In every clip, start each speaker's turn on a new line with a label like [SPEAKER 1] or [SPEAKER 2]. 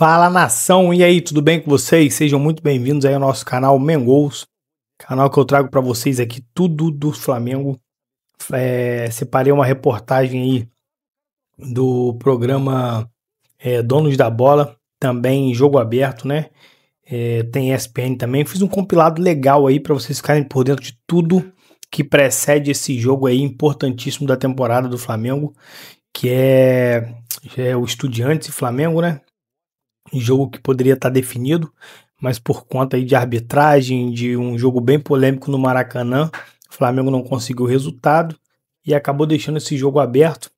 [SPEAKER 1] Fala, nação! E aí, tudo bem com vocês? Sejam muito bem-vindos aí ao nosso canal Mengous, canal que eu trago para vocês aqui tudo do Flamengo. Separei uma reportagem aí do programa Donos da Bola, também Jogo Aberto, né? Tem ESPN também. Fiz um compilado legal aí para vocês ficarem por dentro de tudo que precede esse jogo aí importantíssimo da temporada do Flamengo, que é o Estudiantes e Flamengo, né? Jogo que poderia estar definido, mas por conta aí de arbitragem, de um jogo bem polêmico no Maracanã, o Flamengo não conseguiu o resultado e acabou deixando esse jogo aberto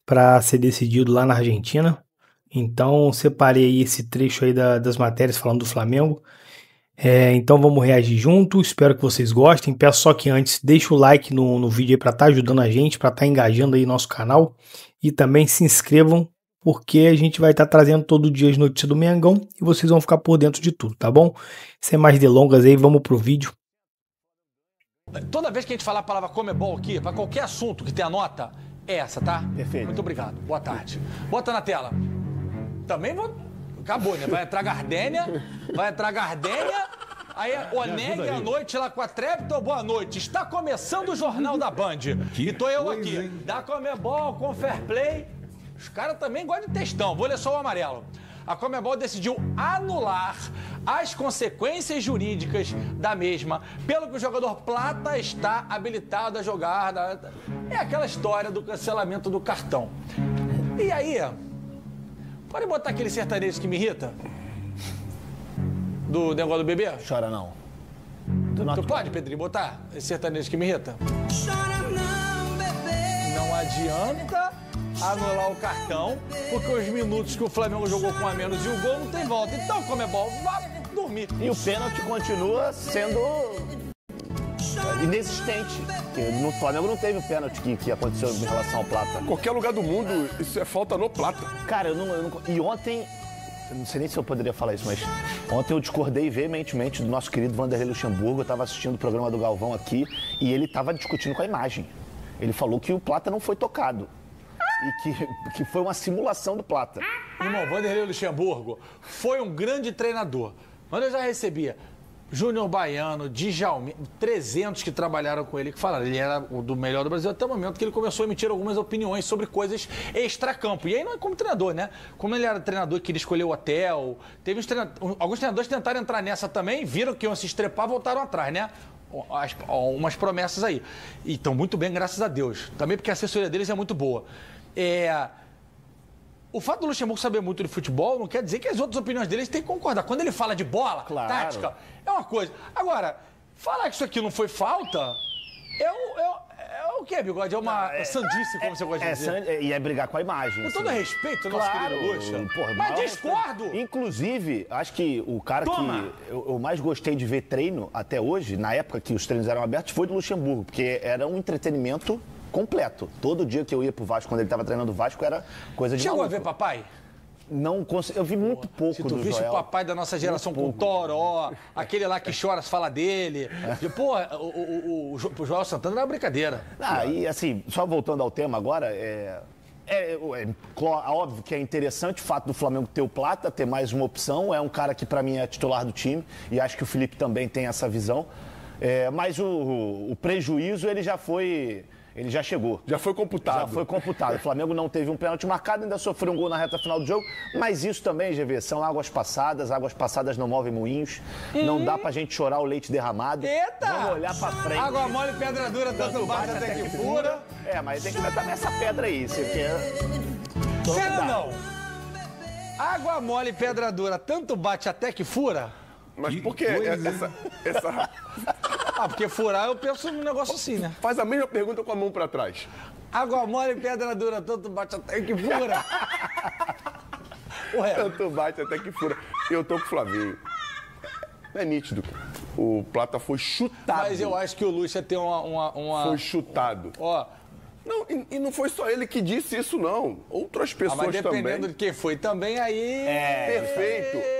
[SPEAKER 1] para ser decidido lá na Argentina. Então separei aí esse trecho aí das matérias falando do Flamengo. Então vamos reagir junto, espero que vocês gostem. Peço só que antes deixe o like no vídeo aí para estar ajudando a gente, para estar engajando aí nosso canal, e também se inscrevam, porque a gente vai estar trazendo todo dia as notícias do Mengão e vocês vão ficar por dentro de tudo, tá bom? Sem mais delongas aí, vamos pro vídeo.
[SPEAKER 2] Toda vez que a gente falar a palavra Comebol aqui, para qualquer assunto que tenha nota, é essa, tá?
[SPEAKER 3] Perfeito.
[SPEAKER 2] Muito obrigado. Boa tarde. Bota na tela. Também vou... Acabou, né? Vai entrar Gardênia, aí Oneg à noite lá com a Trepto, boa noite. Está começando o Jornal da Band. E tô eu aqui, da Comebol, com Fair Play. Os caras também gostam de textão, vou ler só o amarelo. A Comebol decidiu anular as consequências jurídicas da mesma, pelo que o jogador Plata está habilitado a jogar. É aquela história do cancelamento do cartão. E aí, pode botar aquele sertanejo que me irrita? Do negócio do bebê?
[SPEAKER 3] Chora não.
[SPEAKER 2] Tu pode, Pedrinho, botar esse sertanejo que me irrita? Chora não, bebê. Não adianta anular o cartão, porque os minutos que o Flamengo jogou com a menos e o gol não tem volta. Então, Comebol, vá dormir.
[SPEAKER 3] E o pênalti continua sendo inexistente. Porque no Flamengo não teve o pênalti que aconteceu em relação ao Plata.
[SPEAKER 4] Em qualquer lugar do mundo, isso é falta no Plata.
[SPEAKER 3] Cara, e ontem, eu não sei nem se eu poderia falar isso, mas ontem eu discordei veementemente do nosso querido Vanderlei Luxemburgo. Eu estava assistindo o programa do Galvão aqui e ele estava discutindo com a imagem. Ele falou que o Plata não foi tocado. E que foi uma simulação do Plata.
[SPEAKER 2] Irmão, Vanderlei Luxemburgo foi um grande treinador. Mas eu já recebia Júnior Baiano, Djalmin, 300 que trabalharam com ele, que falaram, ele era o do melhor do Brasil até o momento que ele começou a emitir algumas opiniões sobre coisas extracampo. E aí não é como treinador, né? Como ele era treinador que queria escolher o hotel, teve alguns treinadores tentaram entrar nessa também, viram que iam se estrepar, voltaram atrás, né? Umas promessas aí. E estão muito bem, graças a Deus. Também porque a assessoria deles é muito boa. O fato do Luxemburgo saber muito de futebol não quer dizer que as outras opiniões dele têm que concordar. Quando ele fala de bola,
[SPEAKER 3] claro,
[SPEAKER 2] tática, é uma coisa. Agora, falar que isso aqui não foi falta, é o quê, Bigode? É uma sandice, como você gosta de dizer.
[SPEAKER 3] E é brigar com a imagem.
[SPEAKER 2] Com todo respeito, nosso querido Luxa.
[SPEAKER 3] Porra,
[SPEAKER 2] mas discordo!
[SPEAKER 3] Inclusive, acho que o cara que eu mais gostei de ver treino até hoje, na época que os treinos eram abertos, foi do Luxemburgo, porque era um entretenimento completo. Todo dia que eu ia pro Vasco, quando ele estava treinando o Vasco, era coisa de
[SPEAKER 2] Chegou
[SPEAKER 3] maluco.
[SPEAKER 2] a ver papai?
[SPEAKER 3] Não consegui, eu vi muito pouco do Joel.
[SPEAKER 2] Se tu visse o papai da nossa geração com Toró, aquele lá que chora, fala dele. Pô, o Joel Santana era uma brincadeira.
[SPEAKER 3] E assim, só voltando ao tema agora, óbvio que é interessante o fato do Flamengo ter o Plata, ter mais uma opção. É um cara que para mim é titular do time e acho que o Felipe também tem essa visão. Mas o prejuízo ele já chegou.
[SPEAKER 4] Já foi computado.
[SPEAKER 3] Já foi computado. O Flamengo não teve um pênalti marcado, ainda sofreu um gol na reta final do jogo. Mas isso também, GV, são águas passadas não movem moinhos. Não dá pra gente chorar o leite derramado.
[SPEAKER 2] Eita!
[SPEAKER 3] Vamos olhar pra frente.
[SPEAKER 2] Água mole, pedra dura, tanto bate até que fura.
[SPEAKER 3] Mas tem que botar nessa pedra aí. Você quer...
[SPEAKER 2] Não. Água mole, pedra dura, tanto bate até que fura?
[SPEAKER 4] Mas por que essa...
[SPEAKER 2] Porque furar eu penso num negócio assim, né?
[SPEAKER 4] Faz a mesma pergunta com a mão pra trás.
[SPEAKER 2] Água mole, pedra dura, tanto bate até que fura.
[SPEAKER 4] Tanto bate até que fura. Eu tô com o Flavinho. É nítido. O Plata foi chutado.
[SPEAKER 2] Mas eu acho que o Lucha tem uma...
[SPEAKER 4] Foi chutado. Não, e não foi só ele que disse isso, não. Outras pessoas
[SPEAKER 2] mas dependendo
[SPEAKER 4] também.
[SPEAKER 2] de quem foi também, aí...
[SPEAKER 4] Perfeito.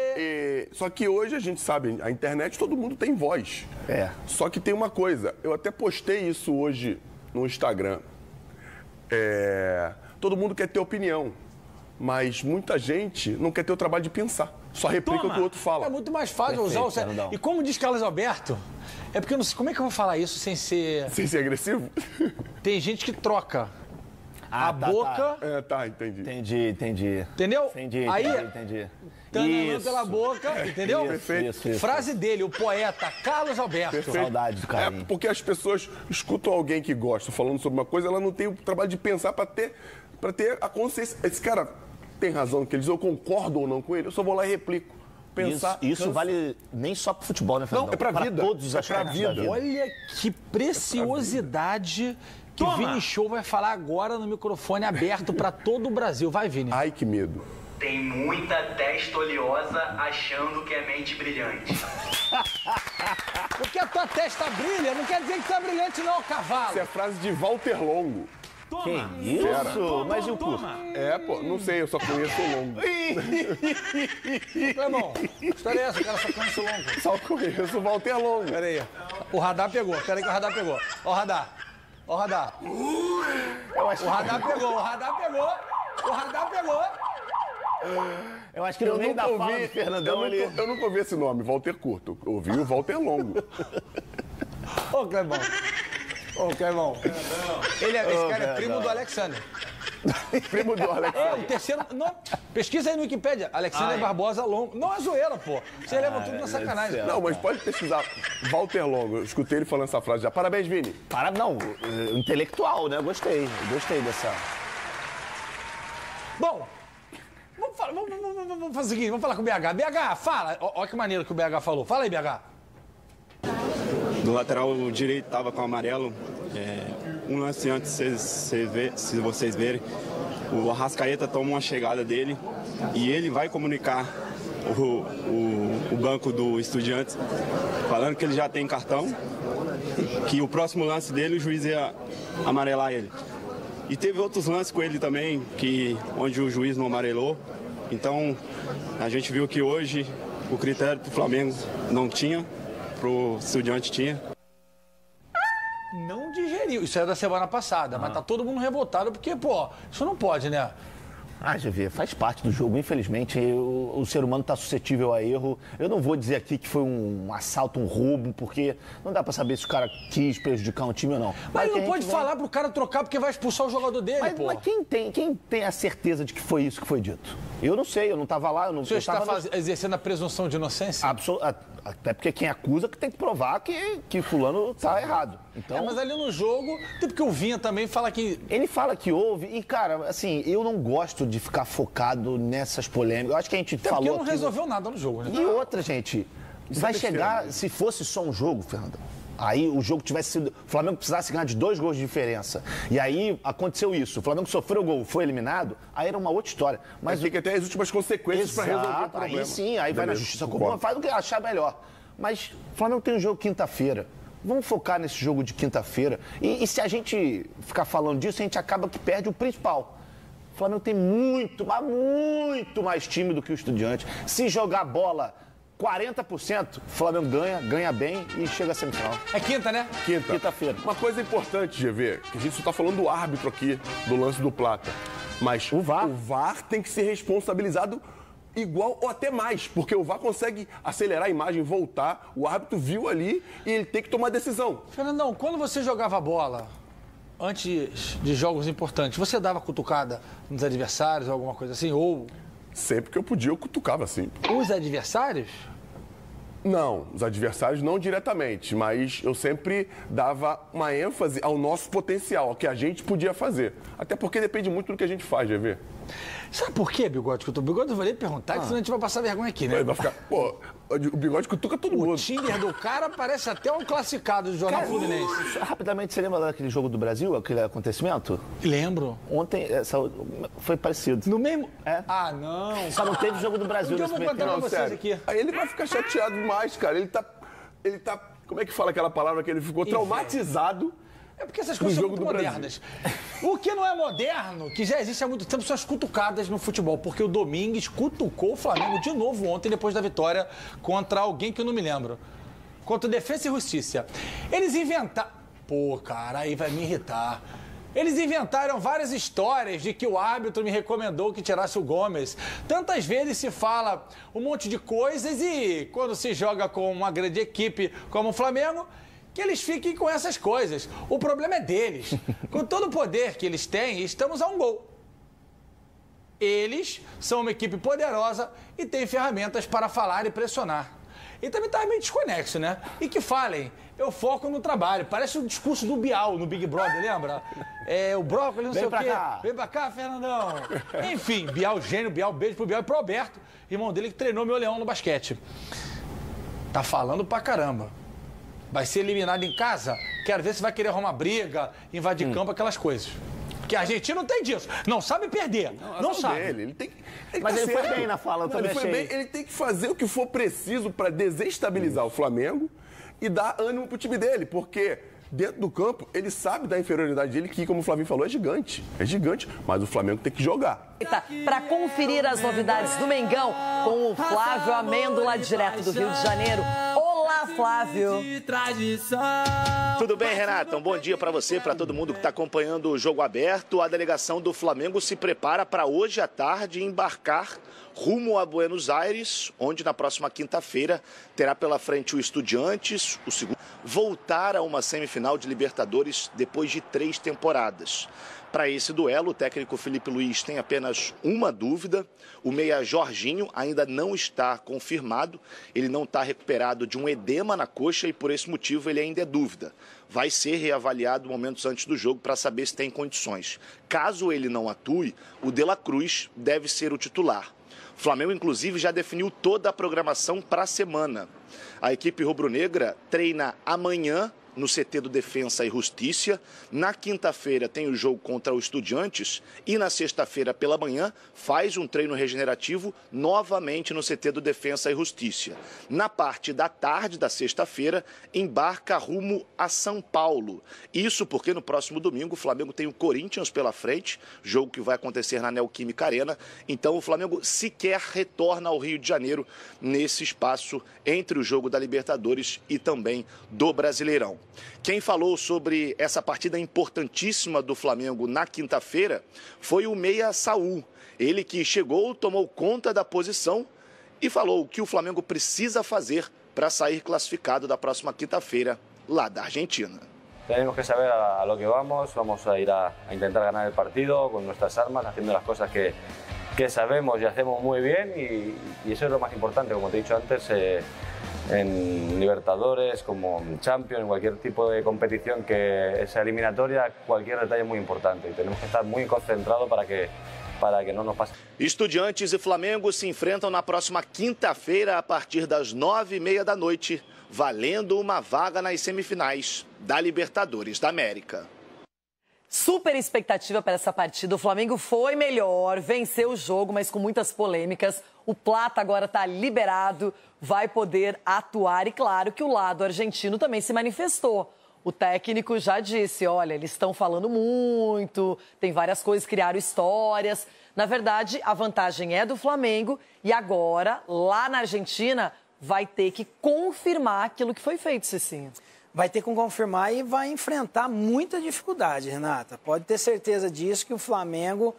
[SPEAKER 4] Só que hoje a gente sabe, a internet todo mundo tem voz. Só que tem uma coisa, eu até postei isso hoje no Instagram. Todo mundo quer ter opinião. Mas muita gente não quer ter o trabalho de pensar. Só replica o que o outro fala.
[SPEAKER 2] É muito mais fácil usar o... E como diz Carlos Alberto, é porque eu não sei como é que eu vou falar isso sem ser...
[SPEAKER 4] Sem ser agressivo?
[SPEAKER 2] Tem gente que troca a boca...
[SPEAKER 4] Entendi.
[SPEAKER 3] Entendi.
[SPEAKER 2] Entendeu?
[SPEAKER 3] Entendi.
[SPEAKER 2] Tananã pela boca, entendeu?
[SPEAKER 4] Perfeito.
[SPEAKER 2] Frase dele, o poeta Carlos Alberto.
[SPEAKER 4] Perfeito.
[SPEAKER 3] Saudade do carinho.
[SPEAKER 4] É porque as pessoas escutam alguém que gosta falando sobre uma coisa, ela não tem o trabalho de pensar para ter a consciência. Esse cara tem razão que ele diz, eu concordo ou não com ele, eu só vou lá e replico. Pensar.
[SPEAKER 3] Isso vale nem só pro futebol, né, Fernando?
[SPEAKER 4] Não, é pra vida.
[SPEAKER 3] Todos os aspectos da vida.
[SPEAKER 2] Olha que preciosidade que o Vini Show vai falar agora no microfone aberto para todo o Brasil. Vai, Vini.
[SPEAKER 4] Ai, que medo.
[SPEAKER 5] Tem muita testa oleosa achando que é mente brilhante.
[SPEAKER 2] Porque a tua testa brilha, não quer dizer que tu é brilhante não, cavalo.
[SPEAKER 4] Essa é a frase de Walter Longo.
[SPEAKER 3] Que isso? Mas e o curso?
[SPEAKER 4] Não sei, eu só conheço o Longo.
[SPEAKER 2] Clemão, que história é essa? O cara só conhece o Longo.
[SPEAKER 4] Só conheço o Walter Longo.
[SPEAKER 2] Pera aí. O radar pegou. Pera aí que o radar pegou. Ó o radar. Ó o radar. O radar pegou.
[SPEAKER 3] Eu acho que no meio da fala do Fernandão
[SPEAKER 4] eu nunca ouvi esse nome, Walter Curto. Eu ouvi o Walter Longo.
[SPEAKER 2] Ô, Clemão. Esse cara é primo do Alexander.
[SPEAKER 4] Primo do Alexander.
[SPEAKER 2] O terceiro... Não, pesquisa aí no Wikipédia. Alexander Barbosa Longo. Não é zoeira, pô. Você leva tudo na sacanagem.
[SPEAKER 4] Não, mas pode pesquisar. Walter Longo. Eu escutei ele falando essa frase já. Parabéns, Vini.
[SPEAKER 3] Intelectual, né? Gostei dessa...
[SPEAKER 2] Bom... Vamos fazer o seguinte, vamos falar com o BH. BH, fala. Olha que maneiro que o BH falou. Fala aí, BH.
[SPEAKER 6] Do lateral direito estava com o amarelo. Um lance antes, se vocês verem, o Arrascaeta toma uma chegada dele e ele vai comunicar o banco do Estudiantes, falando que ele já tem cartão, que o próximo lance dele o juiz ia amarelar ele. E teve outros lances com ele também, onde o juiz não amarelou. Então, a gente viu que hoje o critério pro Flamengo não tinha, pro Estudiante tinha.
[SPEAKER 2] Não digeriu. Isso é da semana passada, mas tá todo mundo revoltado porque, pô, isso não pode, né?
[SPEAKER 3] GV, faz parte do jogo, infelizmente. O ser humano está suscetível a erro. Eu não vou dizer aqui que foi um assalto, um roubo, porque não dá para saber se o cara quis prejudicar um time ou não.
[SPEAKER 2] Mas ele não pode falar pro cara trocar porque vai expulsar o jogador dele, pô.
[SPEAKER 3] Mas quem tem a certeza de que foi isso que foi dito? Eu não sei, eu não estava lá.
[SPEAKER 2] O senhor está exercendo a presunção de inocência?
[SPEAKER 3] Até porque quem acusa que tem que provar que fulano está errado. Então,
[SPEAKER 2] mas ali no jogo, até porque o Vinha também fala que...
[SPEAKER 3] Ele fala que houve, e cara, assim, eu não gosto de ficar focado nessas polêmicas. Eu acho que a gente falou
[SPEAKER 2] porque não resolveu nada no jogo, né?
[SPEAKER 3] E outra, gente, vai chegar, se fosse só um jogo, Fernando, aí o jogo tivesse sido... O Flamengo precisasse ganhar de 2 gols de diferença. E aí aconteceu isso. O Flamengo sofreu o gol, foi eliminado, aí era uma outra história. Mas
[SPEAKER 4] tem que ter as últimas consequências para resolver o problema.
[SPEAKER 3] Aí sim, aí vai na justiça comum, faz o que achar melhor. Mas o Flamengo tem um jogo quinta-feira. Vamos focar nesse jogo de quinta-feira. E se a gente ficar falando disso, a gente acaba que perde o principal. O Flamengo tem muito mais time do que o Estudiante. Se jogar bola 40%, o Flamengo ganha bem e chega à semifinal.
[SPEAKER 2] É quinta, né?
[SPEAKER 3] Quinta-feira.
[SPEAKER 4] Uma coisa importante, GV, que a gente só está falando do árbitro aqui, do lance do Plata. Mas o VAR tem que ser responsabilizado igual ou até mais, porque o VAR consegue acelerar a imagem, voltar, o árbitro viu ali e ele tem que tomar decisão.
[SPEAKER 2] Fernandão, quando você jogava bola, antes de jogos importantes, você dava cutucada nos adversários, alguma coisa assim, ou...
[SPEAKER 4] Sempre que eu podia, eu cutucava, assim.
[SPEAKER 2] Os adversários?
[SPEAKER 4] Não, os adversários não diretamente, mas eu sempre dava uma ênfase ao nosso potencial, ao que a gente podia fazer. Até porque depende muito do que a gente faz, GV.
[SPEAKER 2] Sabe por quê, Bigode? O Bigode eu vou lhe perguntar, que senão a gente vai passar vergonha aqui, né?
[SPEAKER 4] Vai ficar, pô, o Bigode cutuca todo mundo.
[SPEAKER 2] O Tinder do cara parece até um classificado do Jornal Fluminense.
[SPEAKER 3] Rapidamente, você lembra daquele jogo do Brasil, aquele acontecimento?
[SPEAKER 2] Lembro.
[SPEAKER 3] Ontem, foi parecido.
[SPEAKER 2] No mesmo?
[SPEAKER 3] É.
[SPEAKER 2] Ah, não.
[SPEAKER 3] Só não teve jogo do Brasil
[SPEAKER 2] nesse meio tempo. Eu vou contar pra vocês aqui.
[SPEAKER 4] Aí ele vai ficar chateado demais, cara. Ele tá, como é que fala aquela palavra que ele ficou traumatizado?
[SPEAKER 2] É porque essas coisas são muito modernas. O que não é moderno, que já existe há muito tempo, são as cutucadas no futebol. Porque o Domingues cutucou o Flamengo de novo ontem, depois da vitória contra alguém que eu não me lembro. Contra o Defensa e Justiça. Eles inventaram... Pô, cara, aí vai me irritar. Eles inventaram várias histórias de que o árbitro me recomendou que tirasse o Gomes. Tantas vezes se fala um monte de coisas e quando se joga com uma grande equipe como o Flamengo, que eles fiquem com essas coisas. O problema é deles. Com todo o poder que eles têm, estamos a um gol. Eles são uma equipe poderosa e têm ferramentas para falar e pressionar. E também está meio desconexo, né? E que falem, eu foco no trabalho. Parece o discurso do Bial no Big Brother, lembra? O brócolis, não sei o quê. Vem pra cá, Fernandão. Enfim, Bial gênio, Bial, beijo pro Bial e pro Alberto, irmão dele que treinou meu leão no basquete. Tá falando pra caramba. Vai ser eliminado em casa? Quero ver se vai querer arrumar briga, invadir campo, aquelas coisas. Porque a Argentina não tem disso. Não sabe perder. Não sabe.
[SPEAKER 4] Ele
[SPEAKER 3] Mas
[SPEAKER 4] tá
[SPEAKER 3] ele
[SPEAKER 4] certo.
[SPEAKER 3] foi bem na fala, eu também achei.
[SPEAKER 4] Ele tem que fazer o que for preciso para desestabilizar o Flamengo e dar ânimo pro time dele, porque dentro do campo ele sabe da inferioridade dele, que, como o Flavinho falou, é gigante. É gigante, mas o Flamengo tem que jogar.
[SPEAKER 7] Para conferir as novidades do Mengão com o Flávio Amêndola, direto do Rio de Janeiro. Olá, Flávio.
[SPEAKER 3] Tudo bem, Renata? Um bom dia para você, para todo mundo que está acompanhando o Jogo Aberto. A delegação do Flamengo se prepara para hoje à tarde embarcar rumo a Buenos Aires, onde na próxima quinta-feira terá pela frente o Estudiantes, o segundo, voltar a uma semifinal de Libertadores depois de 3 temporadas. Para esse duelo, o técnico Felipe Luiz tem apenas uma dúvida. O meia Jorginho ainda não está confirmado. Ele não está recuperado de um edema na coxa e por esse motivo ele ainda é dúvida. Vai ser reavaliado momentos antes do jogo para saber se tem condições. Caso ele não atue, o De La Cruz deve ser o titular. O Flamengo, inclusive, já definiu toda a programação para a semana. A equipe rubro-negra treina amanhã no CT do Defensa e Justiça. Na quinta-feira tem o jogo contra o Estudiantes e na sexta-feira pela manhã faz um treino regenerativo novamente no CT do Defensa e Justiça. Na parte da tarde da sexta-feira embarca rumo a São Paulo. Isso porque no próximo domingo o Flamengo tem o Corinthians pela frente, jogo que vai acontecer na Neoquímica Arena. Então o Flamengo sequer retorna ao Rio de Janeiro nesse espaço entre o jogo da Libertadores e também do Brasileirão. Quem falou sobre essa partida importantíssima do Flamengo na quinta-feira foi o meia Saúl. Ele que chegou, tomou conta da posição e falou o que o Flamengo precisa fazer para sair classificado da próxima quinta-feira lá da Argentina.
[SPEAKER 8] Tenemos que saber a lo que vamos a ir a intentar ganar el partido con nuestras armas, haciendo las cosas que sabemos y hacemos muy bien y eso es lo más importante, como te he dicho antes, en Libertadores, como en Champions, en cualquier tipo de competición que sea eliminatoria, cualquier detalle es muy importante y tenemos que estar muy concentrados para que não nos passe.
[SPEAKER 3] Estudiantes e Flamengo se enfrentam na próxima quinta-feira a partir das 9h30 da noite, valendo uma vaga nas semifinais da Libertadores da América.
[SPEAKER 7] Super expectativa para essa partida. O Flamengo foi melhor, venceu o jogo, mas com muitas polêmicas. O Plata agora está liberado, vai poder atuar. E claro que o lado argentino também se manifestou. O técnico já disse, olha, eles estão falando muito, tem várias coisas, criaram histórias. Na verdade, a vantagem é do Flamengo e agora, lá na Argentina, vai ter que confirmar aquilo que foi feito, Cicinho.
[SPEAKER 9] Vai ter que confirmar e vai enfrentar muita dificuldade, Renata. Pode ter certeza disso, que o Flamengo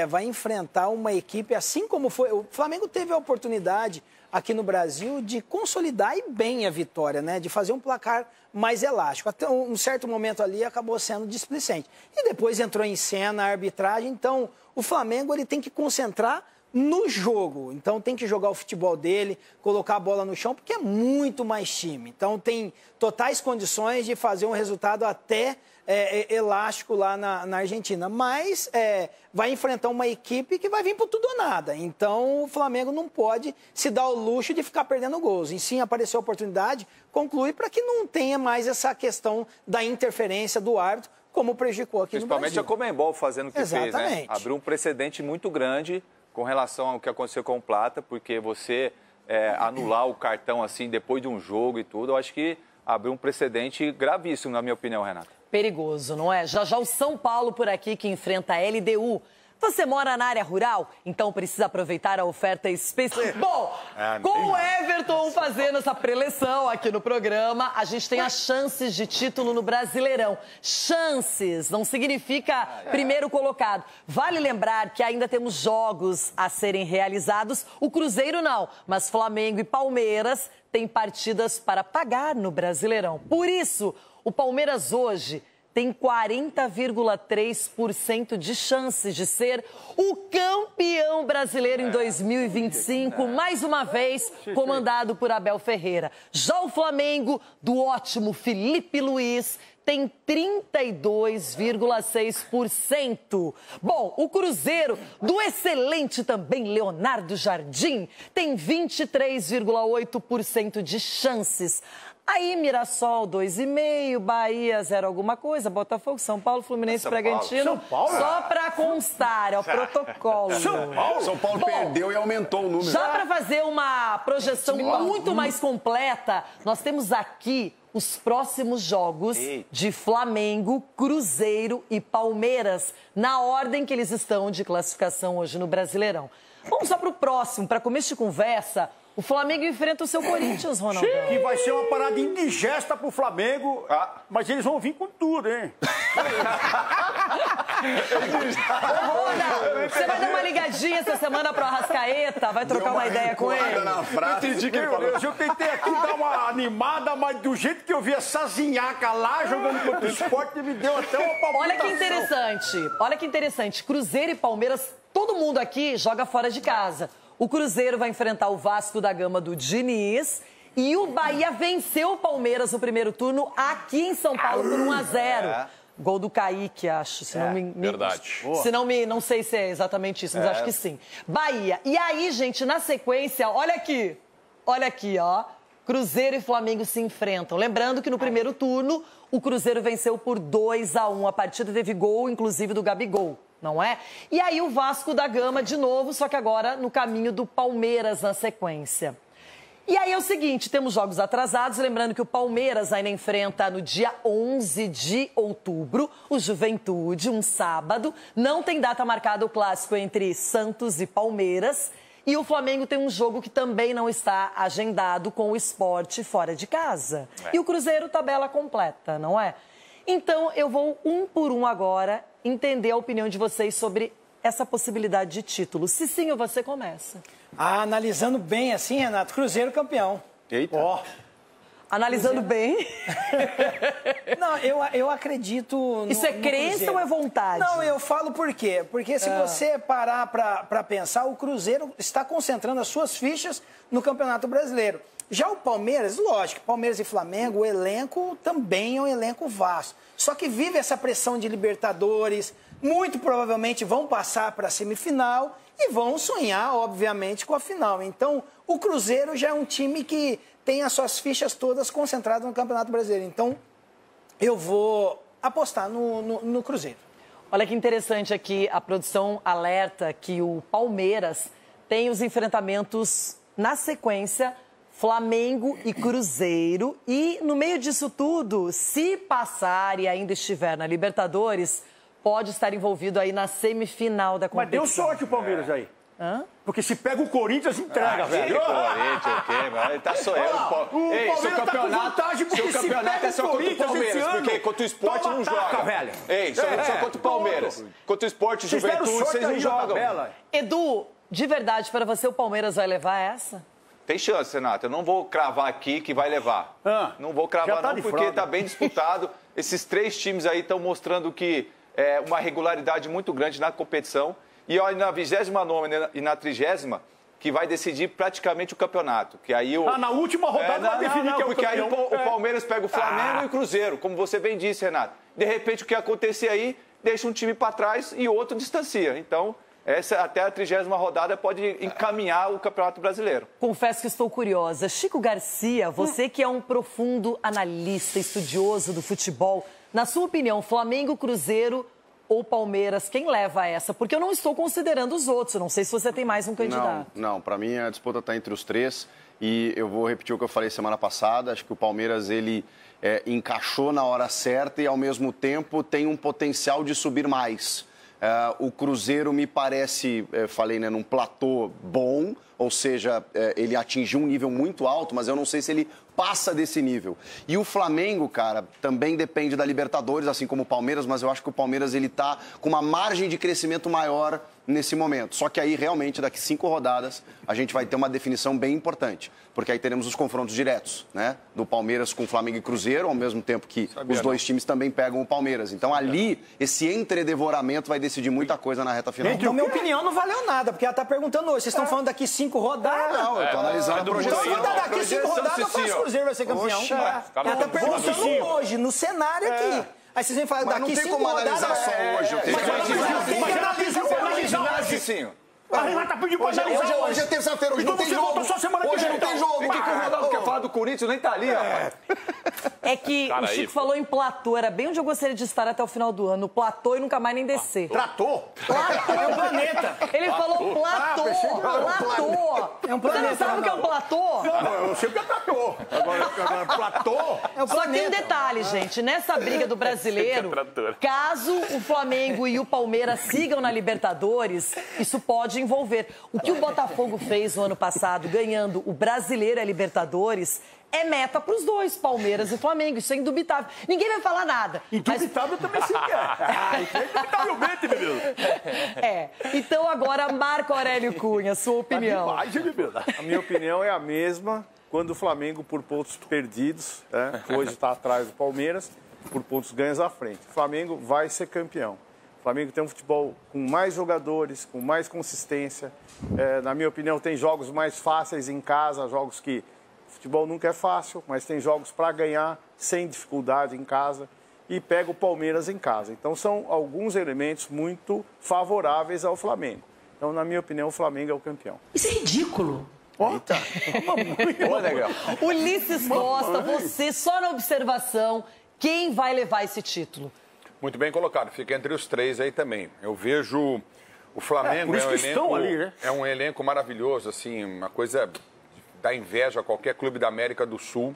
[SPEAKER 9] vai enfrentar uma equipe, assim como foi... O Flamengo teve a oportunidade aqui no Brasil de consolidar e bem a vitória, né? De fazer um placar mais elástico. Até um certo momento ali acabou sendo displicente. E depois entrou em cena a arbitragem. Então, o Flamengo ele tem que concentrar no jogo. Então tem que jogar o futebol dele, colocar a bola no chão, porque é muito mais time. Então tem totais condições de fazer um resultado até elástico lá na Argentina. Mas vai enfrentar uma equipe que vai vir por tudo ou nada. Então o Flamengo não pode se dar o luxo de ficar perdendo gols. E sim, apareceu a oportunidade, conclui para que não tenha mais essa questão da interferência do árbitro, como prejudicou aqui no Brasil.
[SPEAKER 10] Principalmente a Conmebol fazendo o que fez, né? Abriu um precedente muito grande com relação ao que aconteceu com o Plata, porque você anular o cartão assim depois de um jogo e tudo, eu acho que abriu um precedente gravíssimo, na minha opinião, Renata.
[SPEAKER 7] Perigoso, não é? Já o São Paulo por aqui, que enfrenta a LDU. Você mora na área rural? Então precisa aproveitar a oferta especial. Bom, com o Everton fazendo essa preleção aqui no programa, a gente tem as chances de título no Brasileirão. Chances não significa primeiro colocado. Vale lembrar que ainda temos jogos a serem realizados. O Cruzeiro não, mas Flamengo e Palmeiras têm partidas para pagar no Brasileirão. Por isso, o Palmeiras hoje tem 40,3% de chances de ser o campeão brasileiro em 2025, mais uma vez comandado por Abel Ferreira. Já o Flamengo, do ótimo Felipe Luiz, tem 32,6%. Bom, o Cruzeiro, do excelente também Leonardo Jardim, tem 23,8% de chances. Aí, Mirassol, 2,5%, Bahia, 0 alguma coisa, Botafogo, São Paulo, Fluminense, Bragantino.
[SPEAKER 11] São Paulo?
[SPEAKER 7] Só para constar, é o protocolo.
[SPEAKER 11] São Paulo perdeu e aumentou o número.
[SPEAKER 7] Já para fazer uma projeção muito mais completa, nós temos aqui os próximos jogos de Flamengo, Cruzeiro e Palmeiras, na ordem que eles estão de classificação hoje no Brasileirão. Vamos só para o próximo, para começo de conversa. O Flamengo enfrenta o seu Corinthians, Ronaldo.
[SPEAKER 11] Que vai ser uma parada indigesta pro Flamengo, mas eles vão vir com tudo, hein?
[SPEAKER 7] Ronaldo, você vai dar uma ligadinha essa semana pro Arrascaeta? Vai trocar uma ideia com ele?
[SPEAKER 11] Na frase. Eu tentei aqui dar uma animada, mas do jeito que eu vi essa zinhaca lá jogando contra o Sport, me deu até uma palpitação.
[SPEAKER 7] Olha que interessante. Cruzeiro e Palmeiras, todo mundo aqui joga fora de casa. O Cruzeiro vai enfrentar o Vasco da Gama do Diniz e o Bahia venceu o Palmeiras no primeiro turno aqui em São Paulo por 1-0. Gol do Kaique, acho. Se não
[SPEAKER 10] verdade.
[SPEAKER 7] Não sei se é exatamente isso, mas acho que sim. Bahia. E aí, gente, na sequência, olha aqui, ó. Cruzeiro e Flamengo se enfrentam. Lembrando que no primeiro turno, o Cruzeiro venceu por 2-1. A partida teve gol, inclusive, do Gabigol. Não é? E aí o Vasco da Gama de novo, só que agora no caminho do Palmeiras na sequência. E aí é o seguinte, temos jogos atrasados, lembrando que o Palmeiras ainda enfrenta no dia 11 de outubro o Juventude, um sábado. Não tem data marcada o clássico entre Santos e Palmeiras. E o Flamengo tem um jogo que também não está agendado com o Sport fora de casa. E o Cruzeiro, tabela completa, não é? Então, eu vou um por um agora entender a opinião de vocês sobre essa possibilidade de título. Cicinho, você começa.
[SPEAKER 9] Analisando bem assim, Renato, Cruzeiro campeão.
[SPEAKER 11] Eita.
[SPEAKER 7] Analisando bem?
[SPEAKER 9] Não, eu acredito no
[SPEAKER 7] Isso é crença ou é vontade?
[SPEAKER 9] Não, eu falo por quê? Porque se você parar para pensar, o Cruzeiro está concentrando as suas fichas no Campeonato Brasileiro. Já o Palmeiras, lógico, Palmeiras e Flamengo, o elenco também é um elenco vasto. Só que vive essa pressão de Libertadores, muito provavelmente vão passar para a semifinal e vão sonhar, obviamente, com a final. Então, o Cruzeiro já é um time que tem as suas fichas todas concentradas no Campeonato Brasileiro. Então, eu vou apostar no Cruzeiro.
[SPEAKER 7] Olha que interessante aqui, a produção alerta que o Palmeiras tem os enfrentamentos na sequência Flamengo e Cruzeiro. E no meio disso tudo, se passar e ainda estiver na Libertadores, pode estar envolvido aí na semifinal da competição.
[SPEAKER 11] Mas deu sorte o Palmeiras aí. Porque se pega o Corinthians, entrega, velho.
[SPEAKER 10] Corinthians, o quê, mano? Ele tá sonhando.
[SPEAKER 11] O Palmeiras tá com vantagem porque se pega
[SPEAKER 10] é só contra o Palmeiras, porque contra o Sport não joga.
[SPEAKER 11] Velho.
[SPEAKER 10] Ei, só contra o Palmeiras. Contra o Sport e Juventude, vocês não jogam.
[SPEAKER 7] Edu, de verdade, para você o Palmeiras vai levar essa?
[SPEAKER 10] Tem chance, Renato. Eu não vou cravar aqui que vai levar. Não vou cravar não, porque tá bem disputado. Esses três times aí estão mostrando que é uma regularidade muito grande na competição. E olha, na 29ª e na 30ª, que vai decidir praticamente o campeonato. Que aí
[SPEAKER 11] na última rodada vai definir que é o
[SPEAKER 10] porque
[SPEAKER 11] campeão.
[SPEAKER 10] Aí o Palmeiras pega o Flamengo e o Cruzeiro, como você bem disse, Renato. De repente, o que acontecer aí, deixa um time para trás e outro distancia. Então, essa até a 30ª rodada pode encaminhar o Campeonato Brasileiro.
[SPEAKER 7] Confesso que estou curiosa. Chico Garcia, você que é um profundo analista, estudioso do futebol, na sua opinião, Flamengo, Cruzeiro ou Palmeiras, quem leva essa? Porque eu não estou considerando os outros, eu não sei se você tem mais um candidato.
[SPEAKER 12] Não, para mim a disputa está entre os três e eu vou repetir o que eu falei semana passada, acho que o Palmeiras ele encaixou na hora certa e ao mesmo tempo tem um potencial de subir mais. O Cruzeiro me parece, falei, né, num platô bom, ou seja, ele atingiu um nível muito alto, mas eu não sei se ele passa desse nível. E o Flamengo, cara, também depende da Libertadores, assim como o Palmeiras, mas eu acho que o Palmeiras ele tá com uma margem de crescimento maior nesse momento. Só que aí, realmente, daqui 5 rodadas, a gente vai ter uma definição bem importante, porque aí teremos os confrontos diretos, né? Do Palmeiras com Flamengo e Cruzeiro, ao mesmo tempo que os dois times também pegam o Palmeiras. Então, ali, esse entredevoramento vai decidir muita coisa na reta final.
[SPEAKER 9] Na minha opinião, não valeu nada, porque ela tá perguntando hoje. Vocês estão falando daqui 5 rodadas?
[SPEAKER 12] Não, eu tô analisando a projeção.
[SPEAKER 9] Daqui 5 rodadas, eu faço o Cruzeiro vai ser campeão. Ela tá perguntando hoje, no cenário aqui. Aí vocês vêm falar, daqui 5 rodadas...
[SPEAKER 12] Não tem como analisar só hoje. Hoje é terça-feira, hoje não tem jogo. Hoje não tem jogo.
[SPEAKER 10] O que o Ronaldo quer falar do Corinthians? Nem tá ali, rapaz.
[SPEAKER 7] É que o Chico falou em platô, era bem onde eu gostaria de estar até o final do ano. Platô e nunca mais nem descer.
[SPEAKER 11] Platô?
[SPEAKER 7] Platô é um planeta. Ele falou platô. Platô.
[SPEAKER 9] É um planeta.
[SPEAKER 7] Você não sabe o que é um platô?
[SPEAKER 11] Não, eu sei o que é platô. Agora, platô...
[SPEAKER 7] Só que tem um detalhe, gente. Nessa briga do brasileiro, caso o Flamengo e o Palmeiras sigam na Libertadores, isso pode envolver. O que o Botafogo fez no ano passado, ganhando o Brasileiro e a Libertadores, é meta para os dois, Palmeiras e Flamengo. Isso é indubitável. Ninguém vai falar nada.
[SPEAKER 11] Indubitável também se quer. Isso é indubitavelmente, bebê.
[SPEAKER 7] Então agora, Marco Aurélio Cunha, sua opinião.
[SPEAKER 13] A minha opinião é a mesma quando o Flamengo, por pontos perdidos, né, hoje está atrás do Palmeiras, por pontos ganhos à frente. O Flamengo vai ser campeão. O Flamengo tem um futebol com mais jogadores, com mais consistência. Na minha opinião, tem jogos mais fáceis em casa, jogos que... Futebol nunca é fácil, mas tem jogos para ganhar sem dificuldade em casa e pega o Palmeiras em casa. Então, são alguns elementos muito favoráveis ao Flamengo. Então, na minha opinião, o Flamengo é o campeão.
[SPEAKER 7] Isso é ridículo.
[SPEAKER 13] Eita!
[SPEAKER 10] Legal.
[SPEAKER 7] Ulisses Costa, você só na observação, quem vai levar esse título?
[SPEAKER 14] Muito bem colocado, fica entre os 3 aí também. Eu vejo o Flamengo é um elenco maravilhoso, assim, uma coisa... dá inveja a qualquer clube da América do Sul,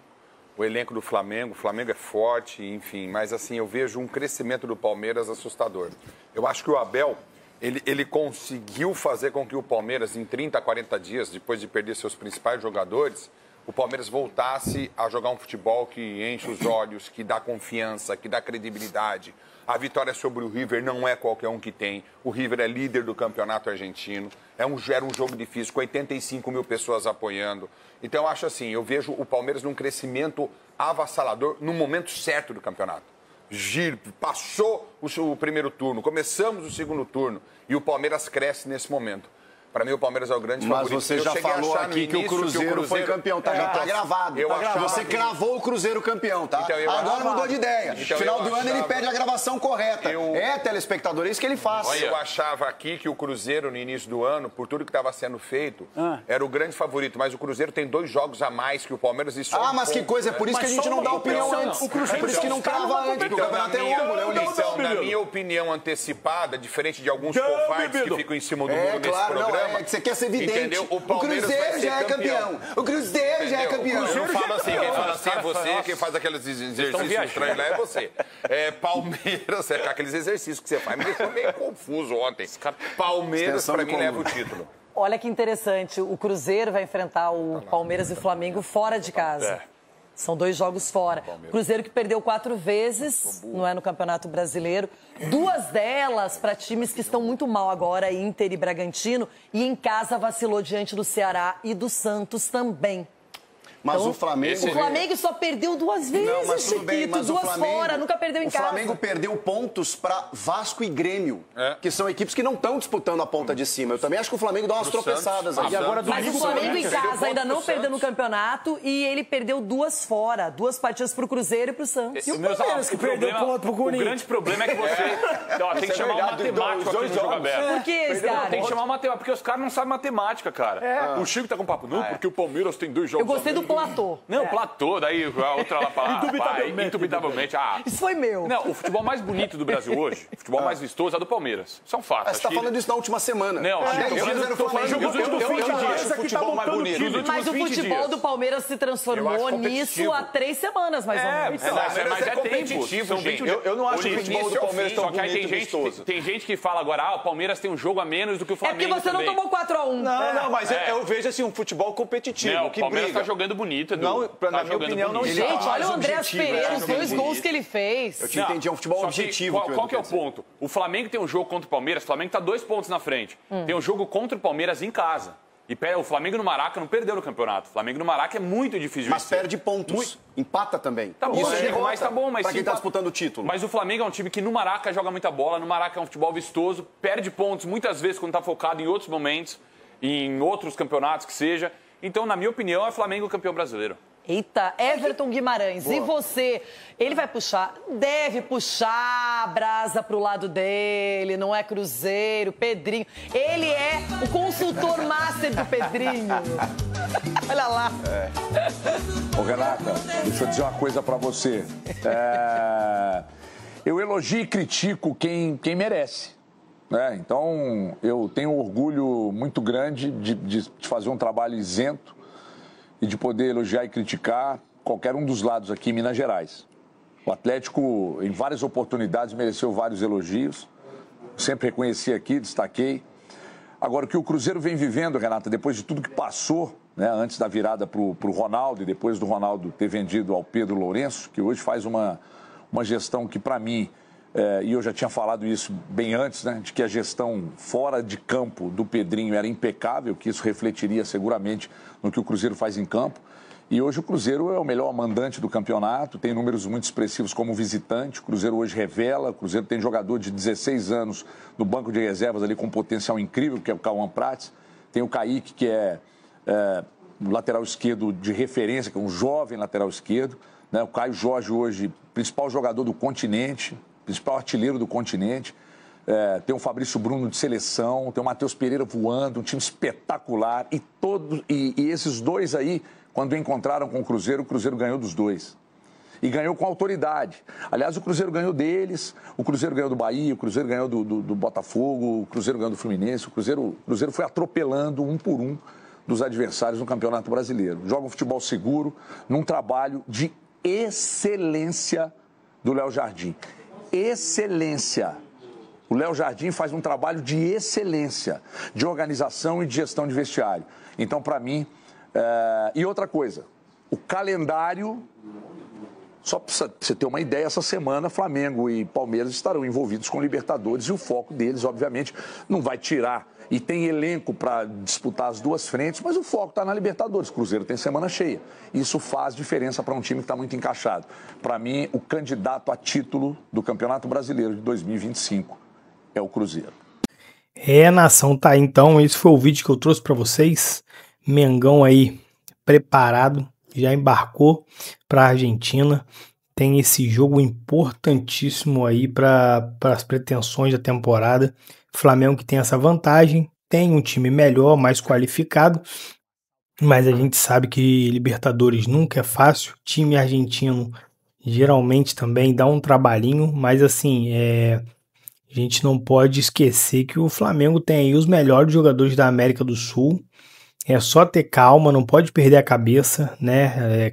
[SPEAKER 14] o elenco do Flamengo. O Flamengo é forte, enfim, mas assim, eu vejo um crescimento do Palmeiras assustador. Eu acho que o Abel, ele conseguiu fazer com que o Palmeiras, em 30, 40 dias, depois de perder seus principais jogadores, o Palmeiras voltasse a jogar um futebol que enche os olhos, que dá confiança, que dá credibilidade. A vitória sobre o River não é qualquer um que tem. O River é líder do campeonato argentino. Era um jogo difícil, com 85 mil pessoas apoiando. Então, eu acho assim, eu vejo o Palmeiras num crescimento avassalador no momento certo do campeonato. Passou o primeiro turno, começamos o segundo turno e o Palmeiras cresce nesse momento. Para mim, o Palmeiras é o grande favorito.
[SPEAKER 12] Mas você já falou aqui que o Cruzeiro foi campeão, tá? Já tá gravado. Você cravou o Cruzeiro campeão, tá?
[SPEAKER 14] Então,
[SPEAKER 12] agora mudou de ideia. No final do ano ele pede a gravação correta. Telespectador, é isso que ele faz.
[SPEAKER 14] Eu achava aqui que o Cruzeiro, no início do ano, por tudo que estava sendo feito, era o grande favorito. Mas o Cruzeiro tem 2 jogos a mais que o Palmeiras e só
[SPEAKER 12] mas que coisa, é por isso que a gente não dá opinião antes. É por isso que não crava antes, porque o campeonato é longo, né, Ulisses?
[SPEAKER 14] Então, na minha opinião antecipada, diferente de alguns covardes que ficam em cima do muro nesse programa...
[SPEAKER 12] É que você quer ser evidente.
[SPEAKER 14] Entendeu?
[SPEAKER 12] O Cruzeiro já é campeão. O Cruzeiro já é campeão.
[SPEAKER 14] Eu falo assim, quem fala assim é você, quem faz aqueles exercícios estranhos lá é você. Palmeiras, aqueles exercícios que você faz, me deixou meio confuso ontem. Palmeiras, pra mim, leva o título.
[SPEAKER 7] Olha que interessante, o Cruzeiro vai enfrentar o Palmeiras e o Flamengo fora de casa. São 2 jogos fora. Cruzeiro que perdeu 4 vezes, não é no Campeonato Brasileiro. 2 delas para times que estão muito mal agora, Inter e Bragantino. E em casa vacilou diante do Ceará e do Santos também.
[SPEAKER 12] Mas
[SPEAKER 7] então,
[SPEAKER 12] o Flamengo...
[SPEAKER 7] O Flamengo só perdeu 2 vezes,
[SPEAKER 12] não, mas tudo bem, mas
[SPEAKER 7] 2
[SPEAKER 12] Flamengo,
[SPEAKER 7] fora, nunca perdeu em casa.
[SPEAKER 12] O Flamengo perdeu pontos para Vasco e Grêmio, que são equipes que não estão disputando a ponta de cima. Eu também acho que o Flamengo dá umas tropeçadas aí.
[SPEAKER 7] Mas o Flamengo em casa ainda não perdeu no campeonato e ele perdeu 2 fora. 2 partidas pro Cruzeiro e pro Santos.
[SPEAKER 9] E o Palmeiras que perdeu ponto pro Corinthians.
[SPEAKER 15] O grande problema é que você tem que chamar o matemático aqui no Jogo Aberto.
[SPEAKER 7] Por que, cara?
[SPEAKER 15] Tem que chamar o matemático, porque os caras não sabem matemática, cara. O Chico tá com papo, não, porque o Palmeiras tem 2 jogos.
[SPEAKER 7] Eu gostei do platô.
[SPEAKER 15] Não, platô, daí a outra lá fala, indubitavelmente.
[SPEAKER 7] Isso foi meu.
[SPEAKER 15] Não, o futebol mais bonito do Brasil hoje, o futebol mais vistoso é do Palmeiras. Isso é um fato.
[SPEAKER 12] Você tá falando isso na última semana.
[SPEAKER 15] Não,
[SPEAKER 12] eu tô falando
[SPEAKER 15] dos últimos 20 dias.
[SPEAKER 9] O futebol mais bonito.
[SPEAKER 7] Mas o futebol do Palmeiras se transformou nisso há 3 semanas, mais ou menos.
[SPEAKER 15] Mas é tempo. São 20 dias.
[SPEAKER 10] Eu não acho o futebol do Palmeiras tão bonito e vistoso.
[SPEAKER 15] Tem gente que fala agora, o Palmeiras tem um jogo a menos do que o Flamengo.
[SPEAKER 7] É porque você não tomou 4-1.
[SPEAKER 10] Não, mas eu vejo assim um futebol competitivo.
[SPEAKER 15] Não, o Palmeiras tá jogando bonito, Edu.
[SPEAKER 10] Não, na minha opinião, não.
[SPEAKER 7] Gente, olha o Andréas Pereira, os 2 gols que ele fez.
[SPEAKER 12] Eu te entendi, é um futebol objetivo.
[SPEAKER 15] Qual que é o ponto? O Flamengo tem um jogo contra o Palmeiras, o Flamengo tá 2 pontos na frente. Tem um jogo contra o Palmeiras em casa. E o Flamengo no Maraca não perdeu no campeonato. O Flamengo no Maraca é muito difícil.
[SPEAKER 12] Mas perde pontos. Empata também.
[SPEAKER 15] Tá bom, mas tá bom. Mas
[SPEAKER 12] pra quem tá disputando o título.
[SPEAKER 15] Mas o Flamengo é um time que no Maraca joga muita bola. No Maraca é um futebol vistoso. Perde pontos muitas vezes quando tá focado em outros momentos. Em outros campeonatos que seja. Então, na minha opinião, é Flamengo campeão brasileiro.
[SPEAKER 7] Eita, Everton Guimarães, boa. E você? Ele vai puxar, deve puxar a brasa pro lado dele, não é Cruzeiro, Pedrinho. Ele é o consultor master do Pedrinho. Olha lá.
[SPEAKER 16] Ô, Renata, deixa eu dizer uma coisa pra você. Eu elogio e critico quem merece. Então, eu tenho um orgulho muito grande de fazer um trabalho isento e de poder elogiar e criticar qualquer um dos lados aqui em Minas Gerais. O Atlético, em várias oportunidades, mereceu vários elogios. Sempre reconheci aqui, destaquei. Agora, o que o Cruzeiro vem vivendo, Renata, depois de tudo que passou, antes da virada para o Ronaldo e depois do Ronaldo ter vendido ao Pedro Lourenço, que hoje faz uma gestão que, para mim, e eu já tinha falado isso bem antes, de que a gestão fora de campo do Pedrinho era impecável, que isso refletiria seguramente no que o Cruzeiro faz em campo. E hoje o Cruzeiro é o melhor mandante do campeonato, tem números muito expressivos como visitante. O Cruzeiro hoje revela, o Cruzeiro tem jogador de 16 anos no banco de reservas ali com um potencial incrível, que é o Cauã Prats. Tem o Kaique, que é o lateral esquerdo de referência, que é um jovem lateral esquerdo. O Caio Jorge hoje, principal jogador do continente, principal artilheiro do continente. Tem o Fabrício Bruno de seleção, tem o Matheus Pereira voando, um time espetacular. E esses dois aí, quando encontraram com o Cruzeiro ganhou dos dois. E ganhou com autoridade. Aliás, o Cruzeiro ganhou deles, o Cruzeiro ganhou do Bahia, o Cruzeiro ganhou do Botafogo, o Cruzeiro ganhou do Fluminense. O Cruzeiro foi atropelando um por um dos adversários no Campeonato Brasileiro. Joga um futebol seguro, num trabalho de excelência do Léo Jardim. Excelência. O Léo Jardim faz um trabalho de excelência, de organização e de gestão de vestiário. Então, para mim... E outra coisa, o calendário... Só para você ter uma ideia, essa semana Flamengo e Palmeiras estarão envolvidos com Libertadores e o foco deles, obviamente, não vai tirar. E tem elenco para disputar as duas frentes, mas o foco está na Libertadores. O Cruzeiro tem semana cheia. Isso faz diferença para um time que está muito encaixado. Para mim, o candidato a título do Campeonato Brasileiro de 2025 é o Cruzeiro.
[SPEAKER 1] Nação, tá aí. Então, esse foi o vídeo que eu trouxe para vocês. Mengão aí preparado, já embarcou para a Argentina. Tem esse jogo importantíssimo aí para as pretensões da temporada. Flamengo que tem essa vantagem, tem um time melhor, mais qualificado, mas a gente sabe que Libertadores nunca é fácil. Time argentino geralmente também dá um trabalhinho, mas assim, a gente não pode esquecer que o Flamengo tem aí os melhores jogadores da América do Sul. É só ter calma, não pode perder a cabeça,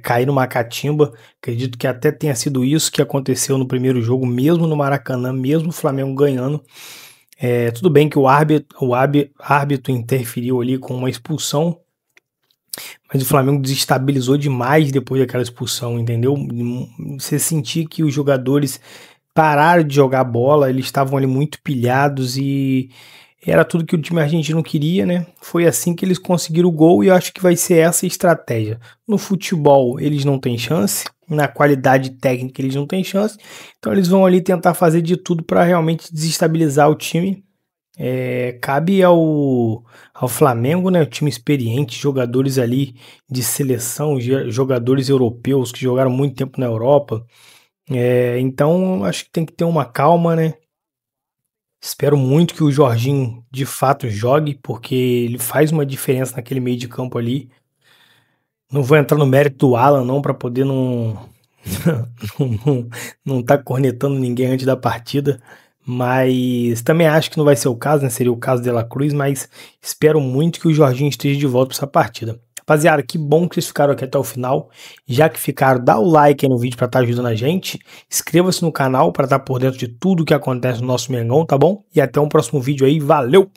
[SPEAKER 1] cair numa catimba. Acredito que até tenha sido isso que aconteceu no primeiro jogo, mesmo no Maracanã, mesmo o Flamengo ganhando. Tudo bem que o árbitro interferiu ali com uma expulsão, mas o Flamengo desestabilizou demais depois daquela expulsão, entendeu? Você sentia que os jogadores pararam de jogar bola, eles estavam ali muito pilhados e era tudo que o time argentino queria, né? Foi assim que eles conseguiram o gol e eu acho que vai ser essa a estratégia. No futebol eles não têm chance, na qualidade técnica eles não têm chance, então eles vão ali tentar fazer de tudo para realmente desestabilizar o time. Cabe ao Flamengo, né? O time experiente, jogadores ali de seleção, jogadores europeus que jogaram muito tempo na Europa. Então acho que tem que ter uma calma, né? Espero muito que o Jorginho de fato jogue, porque ele faz uma diferença naquele meio de campo ali. Não vou entrar no mérito do Alan, não, para poder não tá cornetando ninguém antes da partida. Mas também acho que não vai ser o caso, né? Seria o caso de La Cruz, mas espero muito que o Jorginho esteja de volta para essa partida. Rapaziada, que bom que vocês ficaram aqui até o final. Já que ficaram, dá o like aí no vídeo para estar ajudando a gente. Inscreva-se no canal para estar por dentro de tudo que acontece no nosso Mengão, tá bom? E até um próximo vídeo aí. Valeu!